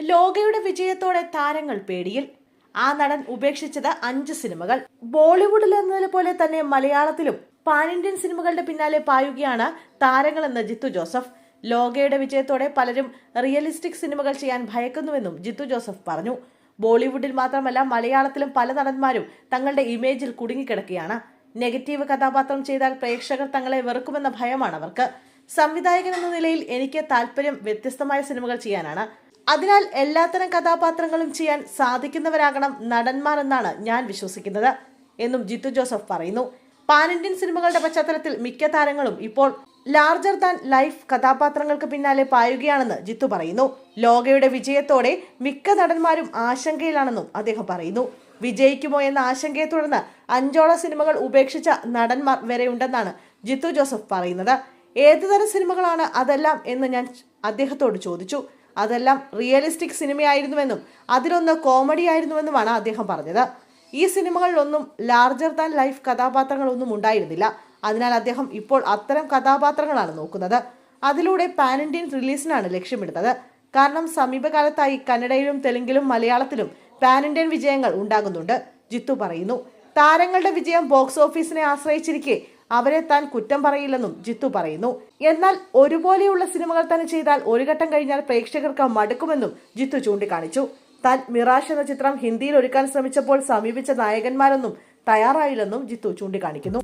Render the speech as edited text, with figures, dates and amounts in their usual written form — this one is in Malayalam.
ലോകയുടെ വിജയത്തോടെ താരങ്ങൾ പേടിയിൽ. ആ നടൻ ഉപേക്ഷിച്ചത് 5 സിനിമകൾ. ബോളിവുഡിൽ എന്നതുപോലെ തന്നെ മലയാളത്തിലും പാൻ ഇന്ത്യൻ സിനിമകളുടെ പിന്നാലെ പായുകയാണ് താരങ്ങളെന്ന് ജിത്തു ജോസഫ്. ലോകയുടെ വിജയത്തോടെ പലരും റിയലിസ്റ്റിക് സിനിമകൾ ചെയ്യാൻ ഭയക്കുന്നുവെന്നും ജിത്തു ജോസഫ് പറഞ്ഞു. ബോളിവുഡിൽ മാത്രമല്ല മലയാളത്തിലും പല നടന്മാരും തങ്ങളുടെ ഇമേജിൽ കുടുങ്ങിക്കിടക്കുകയാണ്. നെഗറ്റീവ് കഥാപാത്രം ചെയ്താൽ പ്രേക്ഷകർ തങ്ങളെ വെറുക്കുമെന്ന ഭയമാണ് അവർക്ക്. സംവിധായകൻ എന്ന നിലയിൽ എനിക്ക് താല്പര്യം വ്യത്യസ്തമായ സിനിമകൾ ചെയ്യാനാണ്. അതിനാൽ എല്ലാത്തരം കഥാപാത്രങ്ങളും ചെയ്യാൻ സാധിക്കുന്നവരാകണം നടന്മാർ എന്നാണ് ഞാൻ വിശ്വസിക്കുന്നത് എന്നും ജിത്തു ജോസഫ് പറയുന്നു. പാൻ ഇന്ത്യൻ സിനിമകളുടെ പശ്ചാത്തലത്തിൽ മിക്ക താരങ്ങളും ഇപ്പോൾ ലാർജർ ദാൻ ലൈഫ് കഥാപാത്രങ്ങൾക്ക് പിന്നാലെ പായുകയാണെന്ന് ജിത്തു പറയുന്നു. ലോകയുടെ വിജയത്തോടെ മിക്ക നടന്മാരും ആശങ്കയിലാണെന്നും അദ്ദേഹം പറയുന്നു. വിജയിക്കുമോ എന്ന ആശങ്കയെ തുടർന്ന് 5ഓളം സിനിമകൾ ഉപേക്ഷിച്ച നടന്മാർ വരെയുണ്ടെന്നാണ് ജിത്തു ജോസഫ് പറയുന്നത്. ഏതുതരം സിനിമകളാണ് അതെല്ലാം എന്ന് ഞാൻ അദ്ദേഹത്തോട് ചോദിച്ചു. അതെല്ലാം റിയലിസ്റ്റിക് സിനിമയായിരുന്നുവെന്നും അതിലൊന്ന് കോമഡി ആയിരുന്നുവെന്നുമാണ് അദ്ദേഹം പറഞ്ഞത്. ഈ സിനിമകളിലൊന്നും ലാർജർ ദാൻ ലൈഫ് കഥാപാത്രങ്ങളൊന്നും ഉണ്ടായിരുന്നില്ല. അതിനാൽ അദ്ദേഹം ഇപ്പോൾ അത്തരം കഥാപാത്രങ്ങളാണ് നോക്കുന്നത്. അതിലൂടെ പാൻ ഇന്ത്യൻ റിലീസിനാണ് ലക്ഷ്യമിടുന്നത്. കാരണം സമീപകാലത്തായി കന്നഡയിലും തെലുങ്കിലും മലയാളത്തിലും പാൻ ഇന്ത്യൻ വിജയങ്ങൾ ഉണ്ടാകുന്നുണ്ട്. ജിത്തു പറയുന്നു. താരങ്ങളുടെ വിജയം ബോക്സ് ഓഫീസിനെ ആശ്രയിച്ചിരിക്കെ അവരെ താൻ കുറ്റം പറയില്ലെന്നും ജിത്തു പറയുന്നു. എന്നാൽ ഒരുപോലെയുള്ള സിനിമകൾ തന്നെ ചെയ്താൽ ഒരു ഘട്ടം കഴിഞ്ഞാൽ പ്രേക്ഷകർക്ക് മടുക്കുമെന്നും ജിത്തു ചൂണ്ടിക്കാണിച്ചു. താൻ മിറാഷ് എന്ന ചിത്രം ഹിന്ദിയിൽ ഒരുക്കാൻ ശ്രമിച്ചപ്പോൾ സമീപിച്ച നായകന്മാരൊന്നും തയ്യാറായില്ലെന്നും ജിത്തു ചൂണ്ടിക്കാണിക്കുന്നു.